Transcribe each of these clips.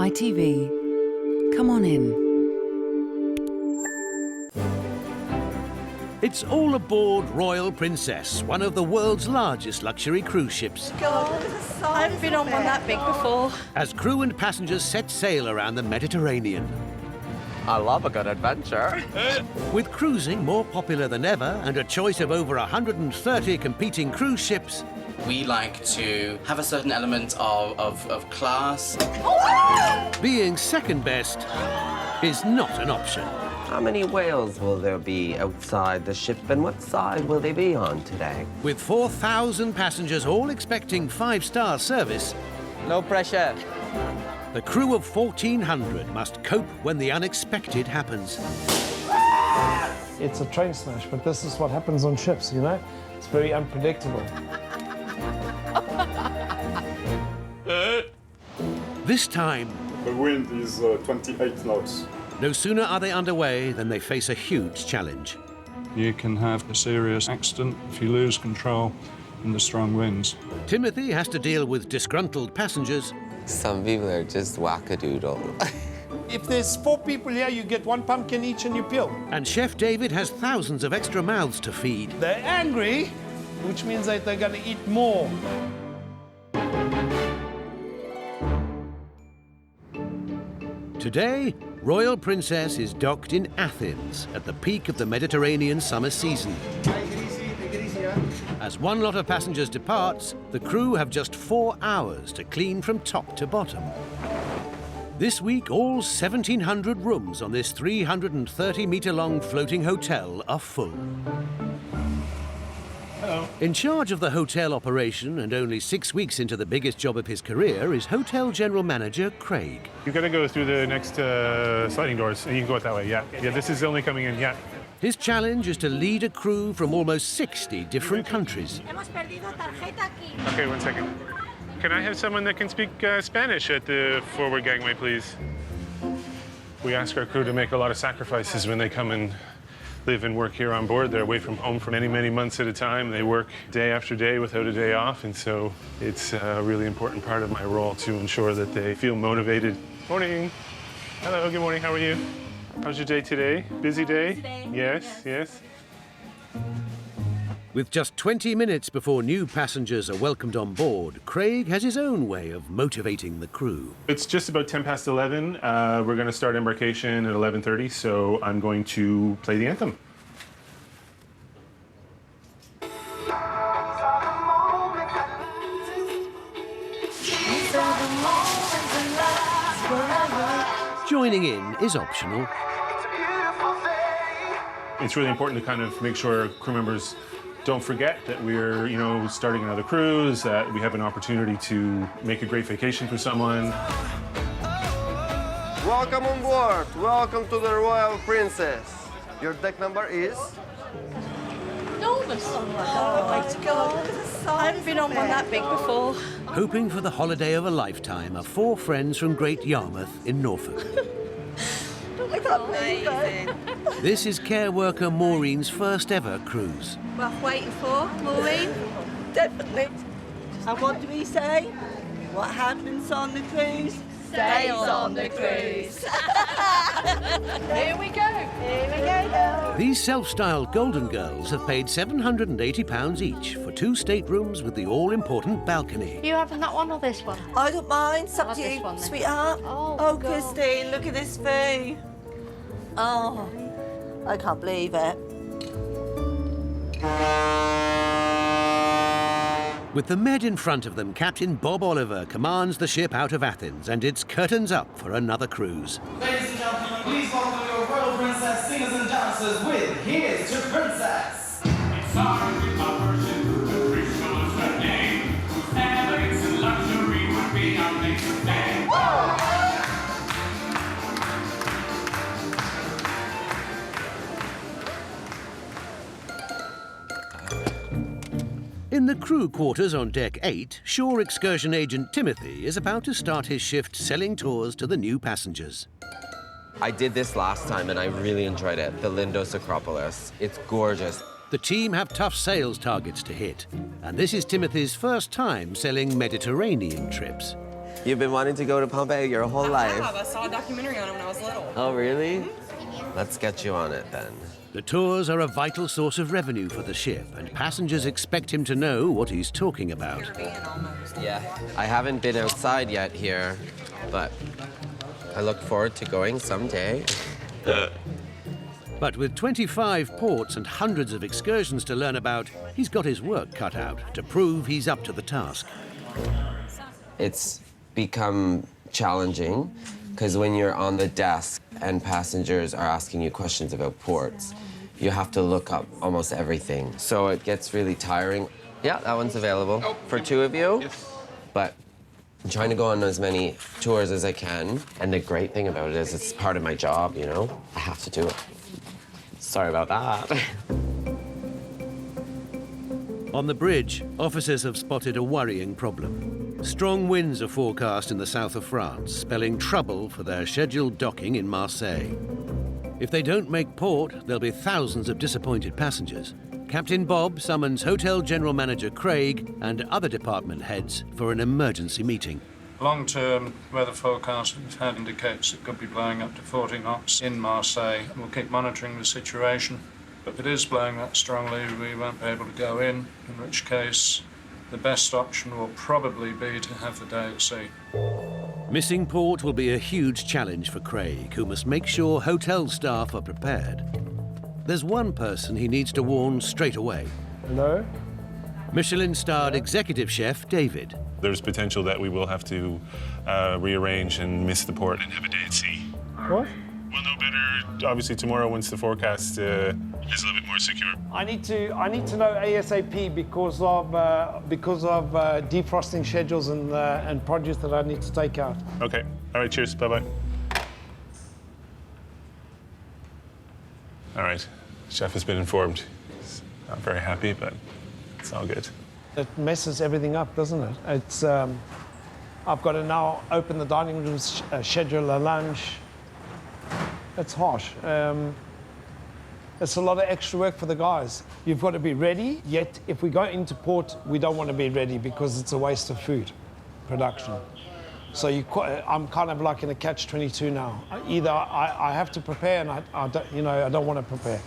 ITV. Come on in. It's all aboard Royal Princess, one of the world's largest luxury cruise ships. God, I haven't been on one that big before. As crew and passengers set sail around the Mediterranean. I love a good adventure. With cruising more popular than ever and a choice of over 130 competing cruise ships, we like to have a certain element of class. being second best is not an option. How many whales will there be outside the ship, and what side will they be on today? With 4,000 passengers all expecting five-star service, No pressure. the crew of 1,400 must cope when the unexpected happens. It's a train smash, but this is what happens on ships, you know? It's very unpredictable. This time, The wind is 28 knots. no sooner are they underway than they face a huge challenge. You can have a serious accident if you lose control in the strong winds. Timothy has to deal with disgruntled passengers, Some people are just wackadoodle. If there's 4 people here, you get 1 pumpkin each and you peel. and Chef David has thousands of extra mouths to feed. They're angry, which means that they're going to eat more. Today, Royal Princess is docked in Athens at the peak of the Mediterranean summer season. As one lot of passengers departs, the crew have just 4 hours to clean from top to bottom. This week, all 1,700 rooms on this 330-metre-long floating hotel are full. In charge of the hotel operation and only 6 weeks into the biggest job of his career is Hotel General Manager Craig. You've got to go through the next sliding doors, and you can go out that way, yeah. Yeah, this is only coming in, yeah. His challenge is to lead a crew from almost 60 different countries. Okay, 1 second. Can I have someone that can speak Spanish at the forward gangway, please? We ask our crew to make a lot of sacrifices when they come and live and work here on board. They're away from home for many, many months at a time. They work day after day without a day off, and so it's a really important part of my role to ensure that they feel motivated. Morning. Hello, good morning, how are you? How's your day today? Busy day? Yes, yes. With just 20 minutes before new passengers are welcomed on board, Craig has his own way of motivating the crew. It's just about 10 past 11. We're going to start embarkation at 11:30, so I'm going to play the anthem. Joining in is optional. It's really important to kind of make sure crew members don't forget that we're, starting another cruise, that we have an opportunity to make a great vacation for someone. Welcome on board. Welcome to the Royal Princess. Your deck number is? Enormous. Oh my God. I haven't been on one that big before. Hoping for the holiday of a lifetime are 4 friends from Great Yarmouth in Norfolk. I can't believe it. This is care worker Maureen's first ever cruise. Worth waiting for, Maureen? Definitely. And what do we say? What happens on the cruise stays on the cruise. Here we go. Here we go now. These self-styled Golden Girls have paid £780 each for 2 staterooms with the all-important balcony. You having that one or this one? I don't mind. It's up I'll to have you, this one then. sweetheart. Oh, God. Christine, look at this view. Oh, I can't believe it. With the Med in front of them, Captain Bob Oliver commands the ship out of Athens, and it's curtains up for another cruise. Ladies and gentlemen, please welcome your Royal Princess singers and dancers with Here's Your Princess. It's our version, the Bristol is her name, whose elegance and luxury would be our place of fame. In the crew quarters on Deck 8, shore excursion agent Timothy is about to start his shift selling tours to the new passengers. I did this last time and I really enjoyed it. The Lindos Acropolis. It's gorgeous. The team have tough sales targets to hit, and this is Timothy's first time selling Mediterranean trips. You've been wanting to go to Pompeii your whole life. I saw a documentary on it when I was little. Oh, really? Let's get you on it then. The tours are a vital source of revenue for the ship, and passengers expect him to know what he's talking about. Yeah. I haven't been outside yet here, but I look forward to going someday. But with 25 ports and hundreds of excursions to learn about, he's got his work cut out to prove he's up to the task. It's become challenging because when you're on the desk and passengers are asking you questions about ports, you have to look up almost everything. So it gets really tiring. Yeah, that one's available for 2 of you. Yes. But I'm trying to go on as many tours as I can. And the great thing about it is it's part of my job, you know? I have to do it. Sorry about that. On the bridge, officers have spotted a worrying problem. Strong winds are forecast in the south of France, spelling trouble for their scheduled docking in Marseille. If they don't make port, there'll be thousands of disappointed passengers. Captain Bob summons Hotel General Manager Craig and other department heads for an emergency meeting. Long-term weather forecast we've had indicates it could be blowing up to 40 knots in Marseille. We'll keep monitoring the situation. But if it is blowing that strongly, we won't be able to go in which case the best option will probably be to have the day at sea. Missing port will be a huge challenge for Craig, who must make sure hotel staff are prepared. There's one person he needs to warn straight away. Hello? Michelin-starred executive chef David. There's potential that we will have to rearrange and miss the port and have a day at sea. What? We'll know better, obviously, tomorrow once the forecast is a little bit more secure. I need to know ASAP because of defrosting schedules and projects that I need to take out. Okay. All right, cheers. Bye-bye. All right. Chef has been informed. He's not very happy, but it's all good. It messes everything up, doesn't it? It's I've got to now open the dining room, schedule a lunch. It's harsh. It's a lot of extra work for the guys. You've got to be ready, yet if we go into port, we don't want to be ready because it's a waste of food production. So I'm kind of like in a catch-22 now. Either I have to prepare and I don't want to prepare.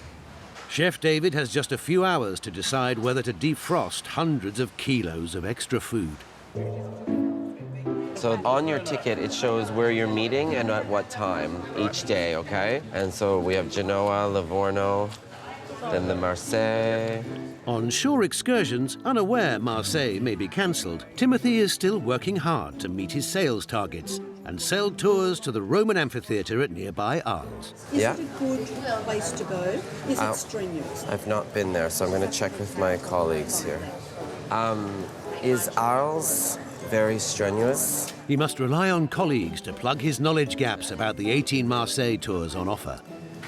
Chef David has just a few hours to decide whether to defrost hundreds of kilos of extra food. So on your ticket, it shows where you're meeting and at what time each day, okay? And so we have Genoa, Livorno, then the Marseille. On shore excursions, unaware Marseille may be cancelled, Timothy is still working hard to meet his sales targets and sell tours to the Roman amphitheatre at nearby Arles. Is it a good place to go? Is it strenuous? I've not been there, so I'm going to check with my colleagues here. Is Arles very strenuous? He must rely on colleagues to plug his knowledge gaps about the 18 Marseille tours on offer.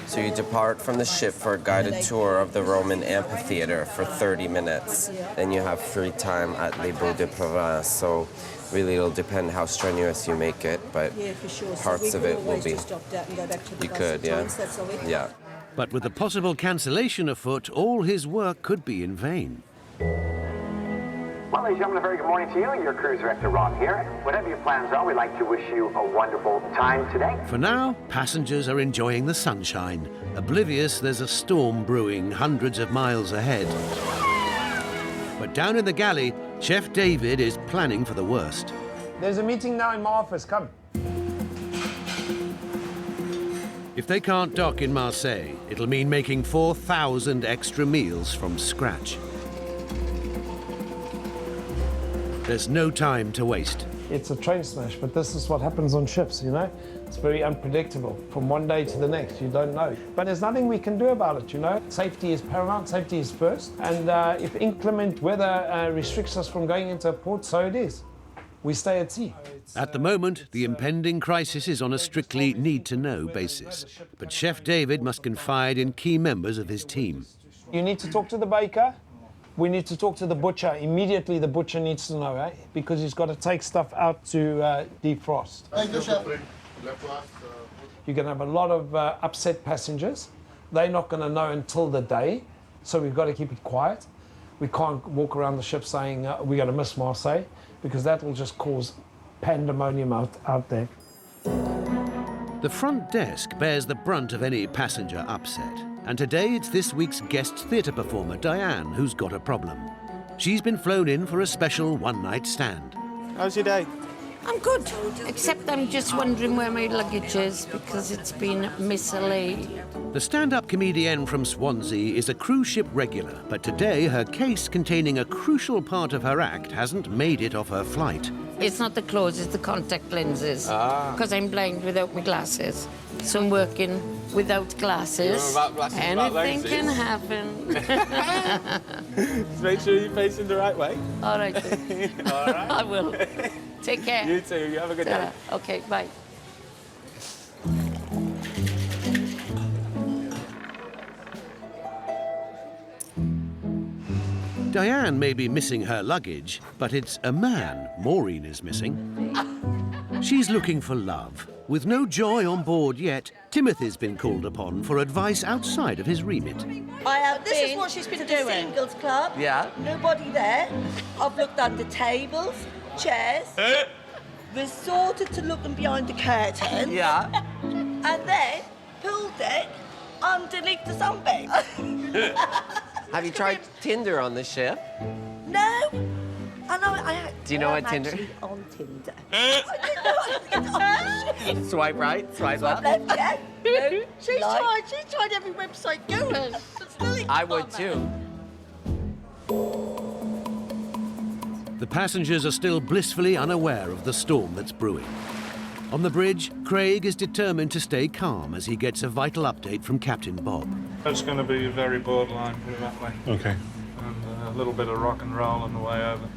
So you depart from the ship for a guided tour of the Roman amphitheatre for 30 minutes. Then you have free time at Les Beaux de Provence. So really it'll depend how strenuous you make it, but Yeah, for sure. parts so of it will be. Just opt out and go back to the You bus could, at yeah. times, that's all we- Yeah. But with the possible cancellation afoot, all his work could be in vain. Well, ladies and gentlemen, a very good morning to you. Your cruise director, Rob, here. Whatever your plans are, we'd like to wish you a wonderful time today. For now, passengers are enjoying the sunshine, oblivious there's a storm brewing hundreds of miles ahead. But down in the galley, Chef David is planning for the worst. There's a meeting now in my office, come. If they can't dock in Marseille, it'll mean making 4,000 extra meals from scratch. There's no time to waste. It's a train smash, but this is what happens on ships, you know? It's very unpredictable. From one day to the next, you don't know. But there's nothing we can do about it, you know? Safety is paramount, safety is first. And if inclement weather restricts us from going into a port, so it is. We stay at sea. At the moment, the impending crisis is on a strictly need-to-know basis. But Chef David must confide in key members of his team. You need to talk to the baker. We need to talk to the butcher. Immediately, the butcher needs to know, eh? Because he's got to take stuff out to defrost. You're going to have a lot of upset passengers. They're not going to know until the day, so we've got to keep it quiet. We can't walk around the ship saying we're going to miss Marseille, because that will just cause pandemonium out there. The front desk bears the brunt of any passenger upset. And today it's this week's guest theatre performer, Diane, who's got a problem. She's been flown in for a special one-night stand. How's your day? I'm good, except I'm just wondering where my luggage is because it's been mislaid. The stand-up comedienne from Swansea is a cruise ship regular, but today her case containing a crucial part of her act hasn't made it off her flight. It's not the clothes, it's the contact lenses. Because I'm blind without my glasses. So I'm working without glasses. Anything can happen. Just make sure you're facing the right way. All right. All right. I will. Take care. You too. You have a good day. Okay, bye. Diane may be missing her luggage, but it's a man Maureen is missing. She's looking for love. With no joy on board yet, Timothy's been called upon for advice outside of his remit. I have This been is what she's been to the doing. singles club. Yeah. Nobody there. I've looked under tables, chairs, resorted to looking behind the curtain. Yeah. And then pool deck underneath the sunbed. Have you tried Tinder on the ship? No. I know. Do you know what Tinder? I'm actually on Tinder. I didn't know I was getting on the ship. Swipe right, swipe left. Left, yeah. No, She's like. tried every website going. I would too. The passengers are still blissfully unaware of the storm that's brewing. On the bridge, Craig is determined to stay calm as he gets a vital update from Captain Bob. It's going to be very borderline, put it that way. Okay. And a little bit of rock and roll on the way over.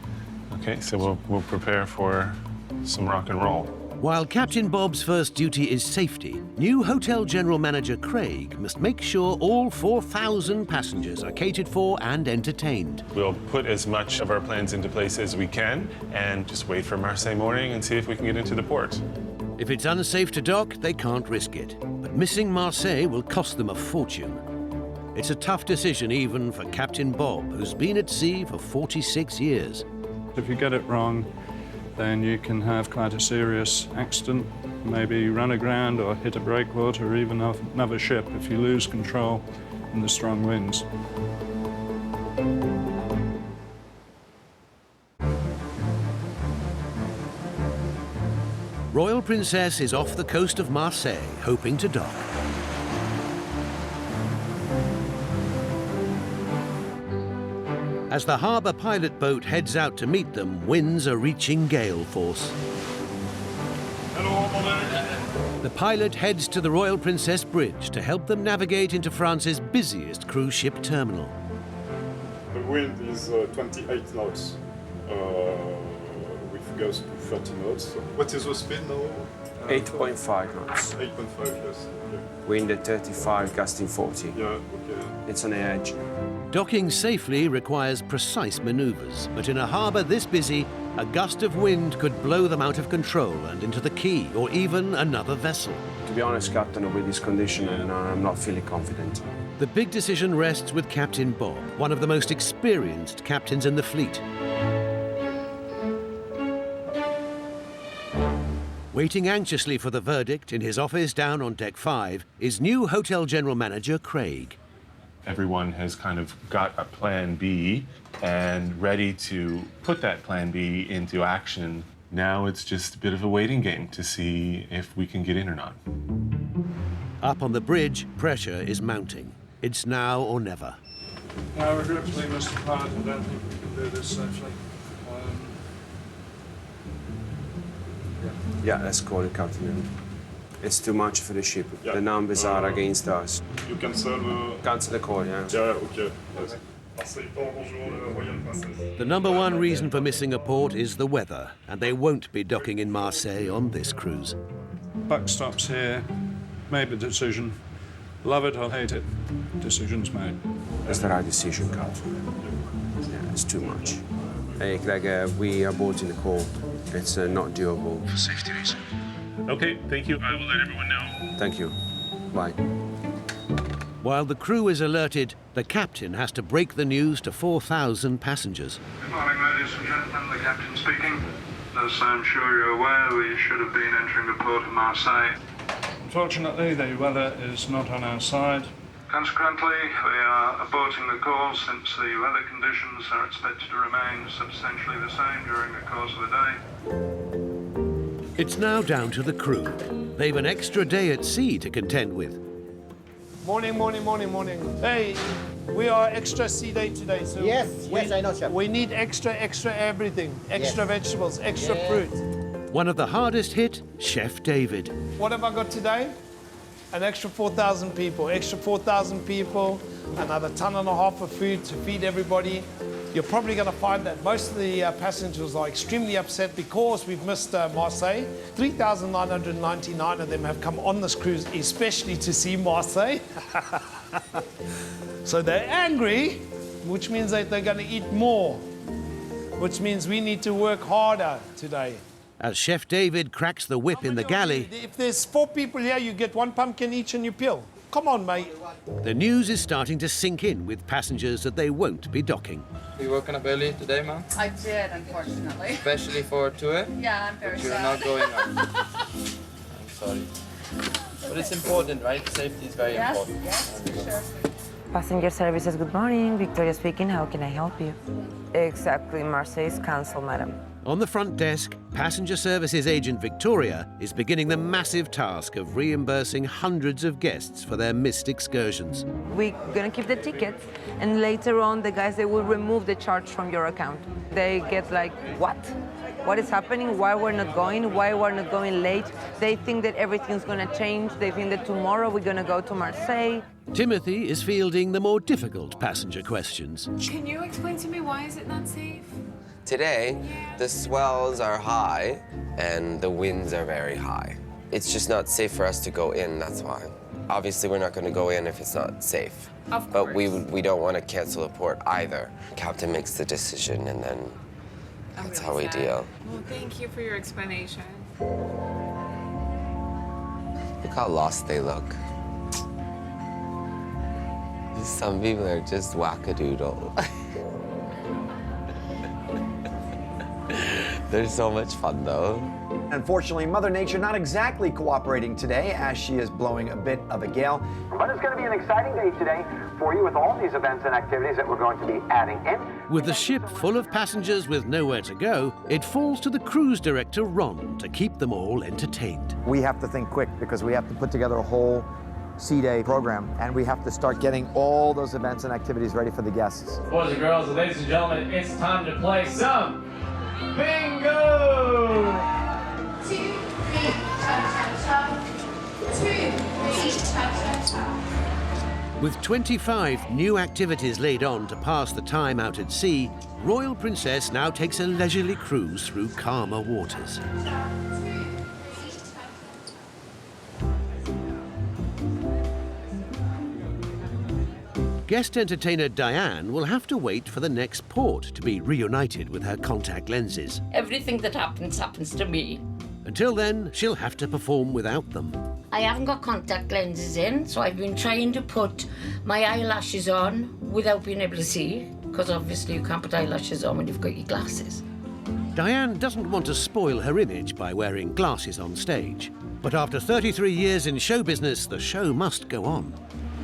Okay, so we'll prepare for some rock and roll. While Captain Bob's first duty is safety, new Hotel General Manager Craig must make sure all 4,000 passengers are catered for and entertained. We'll put as much of our plans into place as we can and just wait for Marseille morning and see if we can get into the port. If it's unsafe to dock, they can't risk it. But missing Marseille will cost them a fortune. It's a tough decision even for Captain Bob, who's been at sea for 46 years. If you get it wrong, then you can have quite a serious accident, maybe run aground or hit a breakwater or even another ship if you lose control in the strong winds. Royal Princess is off the coast of Marseille, hoping to dock. As the harbour pilot boat heads out to meet them, winds are reaching gale force. The pilot heads to the Royal Princess Bridge to help them navigate into France's busiest cruise ship terminal. The wind is 28 knots. With gusts to 30 knots. What is the speed now? 8.5 knots. 8.5, yes. Okay. Wind at 35, gusting 40. Yeah, okay. It's on the edge. Docking safely requires precise manoeuvres, but in a harbour this busy, a gust of wind could blow them out of control and into the quay or even another vessel. To be honest, Captain, with this condition, I'm not feeling confident. The big decision rests with Captain Bob, one of the most experienced captains in the fleet. Waiting anxiously for the verdict in his office down on Deck 5 is new Hotel General Manager Craig. Everyone has kind of got a plan B and ready to put that plan B into action. Now it's just a bit of a waiting game to see if we can get in or not. Up on the bridge, pressure is mounting. It's now or never. No, regretfully, Mr. Pilot, I don't think we can do this safely. Yeah, let's call it, Captain. It's too much for the ship. Yeah. The numbers are against us. You cancel Cancel the call, yeah. Yeah, okay. Yes. Marseille, bonjour, Royal Princess. The number one reason for missing a port is the weather, and they won't be docking in Marseille on this cruise. Buck stops here, made the decision. Love it or hate it, decision's made. That's the right decision, Captain. Yeah, it's too much. Hey, Craig, we are both in the call. It's not doable. For safety reasons. Okay, thank you. I will let everyone know. Thank you. Bye. While the crew is alerted, the captain has to break the news to 4,000 passengers. Good morning, ladies and gentlemen. The captain speaking. As I'm sure you're aware, we should have been entering the port of Marseille. Unfortunately, the weather is not on our side. Consequently, we are aborting the call since the weather conditions are expected to remain substantially the same during the course of the day. It's now down to the crew. They've an extra day at sea to contend with. Morning. Hey, we are extra sea day today, so Yes, I know, Chef. We need extra everything. Extra vegetables, extra fruit. One of the hardest hit, Chef David. What have I got today? An extra 4,000 people. Another ton and a half of food to feed everybody. You're probably going to find that most of the passengers are extremely upset because we've missed Marseille. 3,999 of them have come on this cruise, especially to see Marseille. So they're angry, which means that they're going to eat more, which means we need to work harder today. As Chef David cracks the whip in the galley, If there's 4 people here, you get 1 pumpkin each and you peel. Come on, mate. the news is starting to sink in with passengers that they won't be docking. You working up early today, ma'am? I did, unfortunately. Especially for tour? Yeah, I'm very You're sad. not going up. I'm sorry. But it's important, right? Safety is very important. Yes, for sure. Passenger services, good morning. Victoria speaking. How can I help you? Exactly. Marseille's cancelled, madam. On the front desk, passenger services agent Victoria is beginning the massive task of reimbursing hundreds of guests for their missed excursions. We're gonna keep the tickets, and later on, the guys, they will remove the charge from your account. They get like, what? What is happening? Why we're not going? Why we're not going late? They think that everything's gonna change. They think that tomorrow we're gonna go to Marseille. Timothy is fielding the more difficult passenger questions. Can you explain to me why is it not safe? Today, the swells are high and the winds are very high. It's just not safe for us to go in, that's why. Obviously, we're not going to go in if it's not safe. Of But we don't want to cancel a port either. Captain makes the decision and then that's how we deal. Well, thank you for your explanation. Look how lost they look. Some people are just wackadoodle. They're so much fun, though. Unfortunately, Mother Nature not exactly cooperating today as she is blowing a bit of a gale. But it's going to be an exciting day today for you with all these events and activities that we're going to be adding in. With the ship full of passengers with nowhere to go, it falls to the cruise director, Ron, to keep them all entertained. We have to think quick because we have to put together a whole Sea Day program, and we have to start getting all those events and activities ready for the guests. Boys and girls, ladies and gentlemen, it's time to play some bingo! 2, 3, cha-cha-cha. 2, 3, cha-cha-cha. With 25 new activities laid on to pass the time out at sea, Royal Princess now takes a leisurely cruise through calmer waters. Guest entertainer Diane will have to wait for the next port to be reunited with her contact lenses. Everything that happens to me. Until then, she'll have to perform without them. I haven't got contact lenses in, so I've been trying to put my eyelashes on without being able to see, because obviously you can't put eyelashes on when you've got your glasses. Diane doesn't want to spoil her image by wearing glasses on stage. But after 33 years in show business, the show must go on.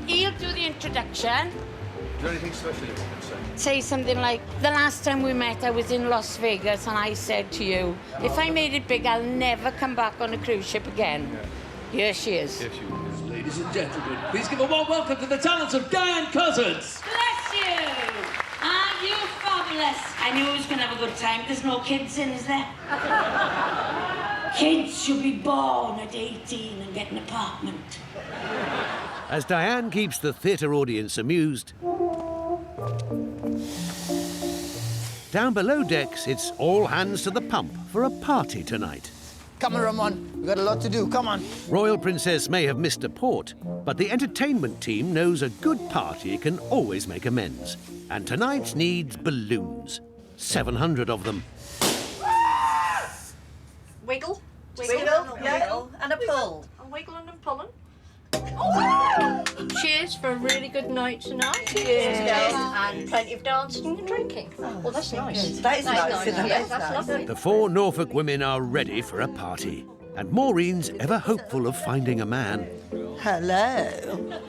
He'll do the introduction. Is there anything special you want to say? Say something like, the last time we met, I was in Las Vegas, and I said to you, if I made it big, I'll never come back on a cruise ship again. Yeah. Here she is. Here she is. Ladies and gentlemen, please give a warm welcome to the talents of Diane Cousins. Bless you! Aren't you fabulous? I knew I was going to have a good time. There's no kids in, is there? Kids should be born at 18 and get an apartment. As Diane keeps the theatre audience amused, down below decks, it's all hands to the pump for a party tonight. Come on, Ramon. We've got a lot to do. Come on. Royal Princess may have missed a port, but the entertainment team knows a good party can always make amends. And tonight needs balloons. 700 of them. Wiggle. Wiggle, Yeah. And a pull. I'm wiggling and pulling. Oh! Cheers for a really good night tonight. Cheers. And plenty of dancing and drinking. Well, that's nice. That is nice, isn't it? Yes, that's lovely. The four Norfolk women are ready for a party. And Maureen's ever hopeful of finding a man. Hello.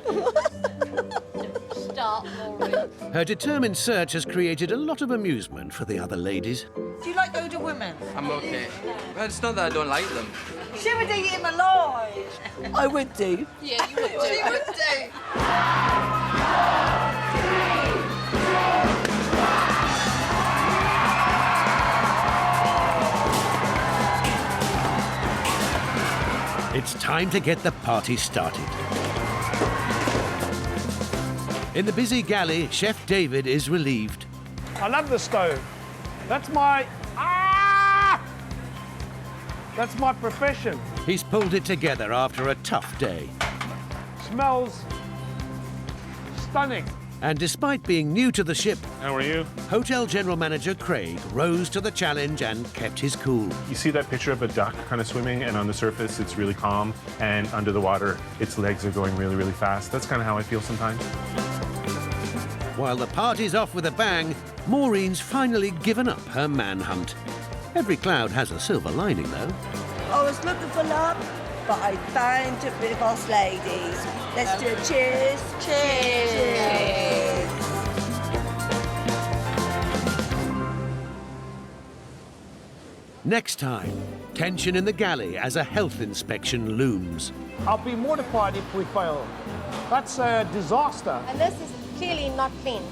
Start, Maureen. Her determined search has created a lot of amusement for the other ladies. Do you like older women? I'm okay. Well, it's not that I don't like them. She would eat him alive. I would do. Yeah, you would do. She would do. It's time to get the party started. In the busy galley, Chef David is relieved. I love the stove. That's my That's my profession. He's pulled it together after a tough day. Smells stunning. And despite being new to the ship, How are you? Hotel General Manager Craig rose to the challenge and kept his cool. You see that picture of a duck kind of swimming, and on the surface it's really calm, and under the water its legs are going really, really fast. That's kind of how I feel sometimes. While the party's off with a bang, Maureen's finally given up her manhunt. Every cloud has a silver lining, though. I was looking for love, but I found it with us ladies. Let's do a cheers. Cheers. Cheers. Next time, tension in the galley as a health inspection looms. I'll be mortified if we fail. That's a disaster. And this is clearly not clean.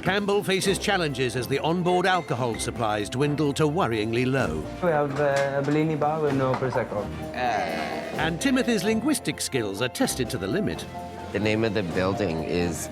Campbell faces challenges as the onboard alcohol supplies dwindle to worryingly low. We have a Bellini bar with no Prosecco. And Timothy's linguistic skills are tested to the limit. The name of the building is